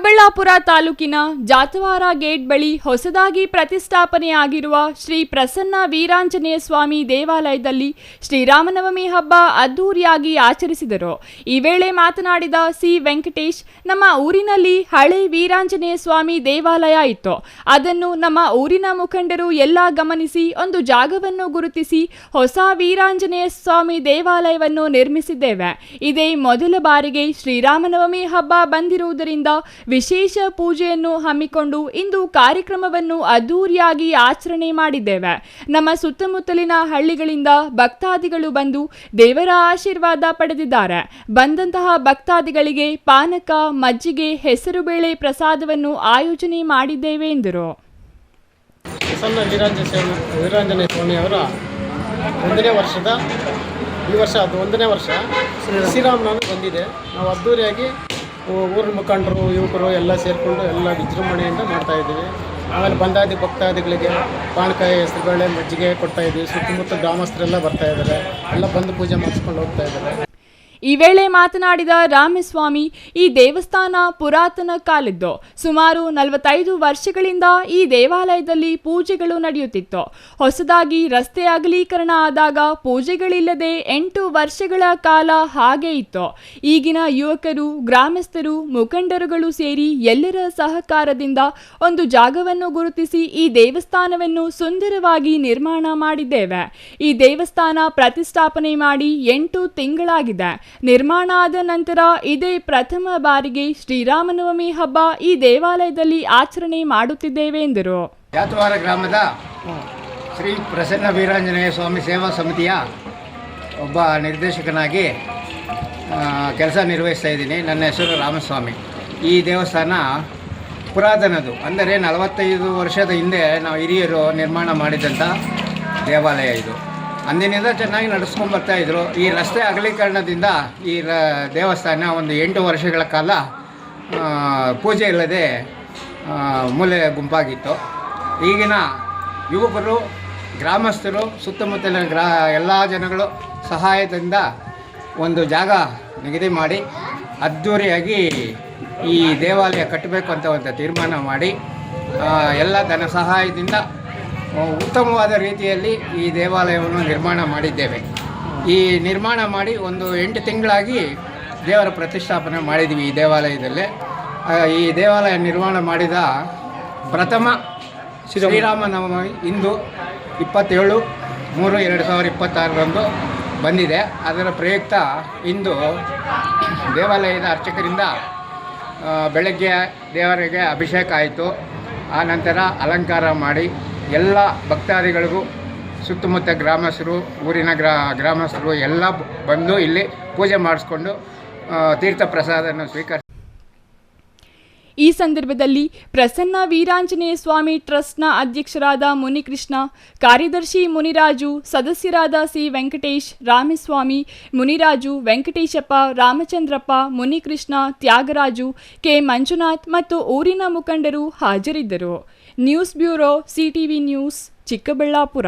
ಚಿಕ್ಕಬಳ್ಳಾಪುರ ತಾಲೂಕಿನ ಜಾತವಾರ ಗೇಟ್ ಬಳಿ ಹೊಸದಾಗಿ ಪ್ರತಿಷ್ಠಾಪನೆಯಾಗಿರುವ ಶ್ರೀ ಪ್ರಸನ್ನ ವೀರಾಂಜನೇಯ ಸ್ವಾಮಿ ದೇವಾಲಯದಲ್ಲಿ ಶ್ರೀರಾಮನವಮಿ ಹಬ್ಬ ಅದ್ದೂರಿಯಾಗಿ ಆಚರಿಸಿದರು. ಈ ವೇಳೆ ಮಾತನಾಡಿದ ಸಿ ವೆಂಕಟೇಶ್, ನಮ್ಮ ಊರಿನಲ್ಲಿ ಹಳೆ ವೀರಾಂಜನೇಯ ಸ್ವಾಮಿ ದೇವಾಲಯ ಇತ್ತು. ಅದನ್ನು ನಮ್ಮ ಊರಿನ ಮುಖಂಡರು ಎಲ್ಲ ಗಮನಿಸಿ ಒಂದು ಜಾಗವನ್ನು ಗುರುತಿಸಿ ಹೊಸ ವೀರಾಂಜನೇಯ ಸ್ವಾಮಿ ದೇವಾಲಯವನ್ನು ನಿರ್ಮಿಸಿದ್ದೇವೆ. ಇದೇ ಮೊದಲ ಬಾರಿಗೆ ಶ್ರೀರಾಮನವಮಿ ಹಬ್ಬ ಬಂದಿರುವುದರಿಂದ ವಿಶೇಷ ಪೂಜೆಯನ್ನು ಹಮ್ಮಿಕೊಂಡು ಇಂದು ಕಾರ್ಯಕ್ರಮವನ್ನು ಅದ್ದೂರಿಯಾಗಿ ಆಚರಣೆ ಮಾಡಿದ್ದೇವೆ. ನಮ್ಮ ಸುತ್ತಮುತ್ತಲಿನ ಹಳ್ಳಿಗಳಿಂದ ಭಕ್ತಾದಿಗಳು ಬಂದು ದೇವರ ಆಶೀರ್ವಾದ ಪಡೆದಿದ್ದಾರೆ. ಬಂದಂತಹ ಭಕ್ತಾದಿಗಳಿಗೆ ಪಾನಕ, ಮಜ್ಜಿಗೆ, ಹೆಸರುಬೇಳೆ ಪ್ರಸಾದವನ್ನು ಆಯೋಜನೆ ಮಾಡಿದ್ದೇವೆ ಎಂದರು. ಪ್ರಸನ್ನ ವೀರಾಂಜನೇಯ ಸ್ವಾಮಿಯವರ ಈ ವರ್ಷ ಅದು 1ನೇ ವರ್ಷ ಶ್ರೀರಾಮನವಮಿ ಬಂದಿದೆ. ನಾವು ಅದ್ದೂರಿಯಾಗಿ ಊರಿನ ಮುಖಂಡರು, ಯುವಕರು ಎಲ್ಲ ಸೇರಿಕೊಂಡು ಎಲ್ಲ ವಿಜೃಂಭಣೆಯಿಂದ ಮಾಡ್ತಾಯಿದ್ದೀವಿ. ಆಮೇಲೆ ಬಂದಾದಿ ಭಕ್ತಾದಿಗಳಿಗೆ ಪಾನಕಾಯಿ, ಹೆಸರುಬೇಳೆ, ಮಜ್ಜಿಗೆ ಕೊಡ್ತಾಯಿದ್ದೀವಿ. ಸುತ್ತಮುತ್ತ ಗ್ರಾಮಸ್ಥರೆಲ್ಲ ಬರ್ತಾಯಿದ್ದಾರೆ, ಎಲ್ಲ ಬಂದು ಪೂಜೆ ಮಾಡಿಸ್ಕೊಂಡು ಹೋಗ್ತಾ ಇದ್ದಾರೆ. ಈ ವೇಳೆ ಮಾತನಾಡಿದ ರಾಮಸ್ವಾಮಿ, ಈ ದೇವಸ್ಥಾನ ಪುರಾತನ ಕಾಲದ್ದು. ಸುಮಾರು 45 ವರ್ಷಗಳಿಂದ ಈ ದೇವಾಲಯದಲ್ಲಿ ಪೂಜೆಗಳು ನಡೆಯುತ್ತಿತ್ತು. ಹೊಸದಾಗಿ ರಸ್ತೆ ಅಗಲೀಕರಣ ಆದಾಗ ಪೂಜೆಗಳಿಲ್ಲದೆ 8 ವರ್ಷಗಳ ಕಾಲ ಹಾಗೆ ಇತ್ತು. ಈಗಿನ ಯುವಕರು, ಗ್ರಾಮಸ್ಥರು, ಮುಖಂಡರುಗಳು ಸೇರಿ ಎಲ್ಲರ ಸಹಕಾರದಿಂದ ಒಂದು ಜಾಗವನ್ನು ಗುರುತಿಸಿ ಈ ದೇವಸ್ಥಾನವನ್ನು ಸುಂದರವಾಗಿ ನಿರ್ಮಾಣ ಮಾಡಿದ್ದೇವೆ. ಈ ದೇವಸ್ಥಾನ ಪ್ರತಿಷ್ಠಾಪನೆ ಮಾಡಿ 8 ತಿಂಗಳಾಗಿದೆ. ನಿರ್ಮಾಣ ಆದ ನಂತರ ಇದೇ ಪ್ರಥಮ ಬಾರಿಗೆ ಶ್ರೀರಾಮನವಮಿ ಹಬ್ಬ ಈ ದೇವಾಲಯದಲ್ಲಿ ಆಚರಣೆ ಮಾಡುತ್ತಿದ್ದೇವೆ ಎಂದರು. ಜಾತವಾರ ಗ್ರಾಮದ ಶ್ರೀ ಪ್ರಸನ್ನ ವೀರಾಂಜನೇಯ ಸ್ವಾಮಿ ಸೇವಾ ಸಮಿತಿಯ ಒಬ್ಬ ನಿರ್ದೇಶಕನಾಗಿ ಕೆಲಸ ನಿರ್ವಹಿಸ್ತಾ ಇದ್ದೀನಿ. ನನ್ನ ಹೆಸರು ರಾಮಸ್ವಾಮಿ. ಈ ದೇವಸ್ಥಾನ ಪುರಾತನದು, ಅಂದರೆ 45 ವರ್ಷದ ಹಿಂದೆ ನಾವು ಹಿರಿಯರು ನಿರ್ಮಾಣ ಮಾಡಿದಂಥ ದೇವಾಲಯ ಇದು. ಅಂದಿನಿಂದ ಚೆನ್ನಾಗಿ ನಡೆಸ್ಕೊಂಡು ಬರ್ತಾಯಿದ್ರು. ಈ ರಸ್ತೆ ಅಗಲೀಕರಣದಿಂದ ಈ ದೇವಸ್ಥಾನ ಒಂದು 8 ವರ್ಷಗಳ ಕಾಲ ಪೂಜೆ ಇಲ್ಲದೆ ಮೂಲೆ ಗುಂಪಾಗಿತ್ತು. ಈಗಿನ ಯುವಕರು, ಗ್ರಾಮಸ್ಥರು, ಸುತ್ತಮುತ್ತಲಿನ ಎಲ್ಲ ಜನಗಳು ಸಹಾಯದಿಂದ ಒಂದು ಜಾಗ ನಿಗದಿ ಮಾಡಿ ಅದ್ಧೂರಿಯಾಗಿ ಈ ದೇವಾಲಯ ಕಟ್ಟಬೇಕು ಅಂತ ಒಂದು ತೀರ್ಮಾನ ಮಾಡಿ ಎಲ್ಲ ಧನ ಸಹಾಯದಿಂದ ಉತ್ತಮವಾದ ರೀತಿಯಲ್ಲಿ ಈ ದೇವಾಲಯವನ್ನು ನಿರ್ಮಾಣ ಮಾಡಿದ್ದೇವೆ. ಈ ನಿರ್ಮಾಣ ಮಾಡಿ ಒಂದು 8 ತಿಂಗಳಾಗಿ ದೇವರ ಪ್ರತಿಷ್ಠಾಪನೆ ಮಾಡಿದ್ವಿ ಈ ದೇವಾಲಯದಲ್ಲೇ. ಈ ದೇವಾಲಯ ನಿರ್ಮಾಣ ಮಾಡಿದ ಪ್ರಥಮ ಶ್ರೀರಾಮನವಮಿ ಇಂದು 27/3/2026 ಬಂದಿದೆ. ಅದರ ಪ್ರಯುಕ್ತ ಇಂದು ದೇವಾಲಯದ ಅರ್ಚಕರಿಂದ ಬೆಳಗ್ಗೆ ದೇವರಿಗೆ ಅಭಿಷೇಕ ಆಯಿತು. ಆ ನಂತರ ಅಲಂಕಾರ ಮಾಡಿ ಎಲ್ಲ ಭಕ್ತಾದಿಗಳಿಗೂ, ಸುತ್ತಮುತ್ತ ಗ್ರಾಮಸ್ಥರು, ಊರಿನ ಗ್ರಾಮಸ್ಥರು ಎಲ್ಲ ಬಂದು ಇಲ್ಲಿ ಪೂಜೆ ಮಾಡಿಸ್ಕೊಂಡು ತೀರ್ಥ ಪ್ರಸಾದವನ್ನು ಸ್ವೀಕರಿಸಿ. ಈ ಸಂದರ್ಭದಲ್ಲಿ ಪ್ರಸನ್ನ ವೀರಾಂಜನೇಯ ಸ್ವಾಮಿ ಟ್ರಸ್ಟ್ನ ಅಧ್ಯಕ್ಷರಾದ ಮುನಿಕೃಷ್ಣ, ಕಾರ್ಯದರ್ಶಿ ಮುನಿರಾಜು, ಸದಸ್ಯರಾದ ಸಿ ವೆಂಕಟೇಶ್, ರಾಮಸ್ವಾಮಿ, ಮುನಿರಾಜು, ವೆಂಕಟೇಶಪ್ಪ, ರಾಮಚಂದ್ರಪ್ಪ, ಮುನಿಕೃಷ್ಣ, ತ್ಯಾಗರಾಜು, ಕೆ ಮಂಜುನಾಥ್ ಮತ್ತು ಊರಿನ ಮುಖಂಡರು ಹಾಜರಿದ್ದರು. News bureau, CTV news, Chikkaballapur.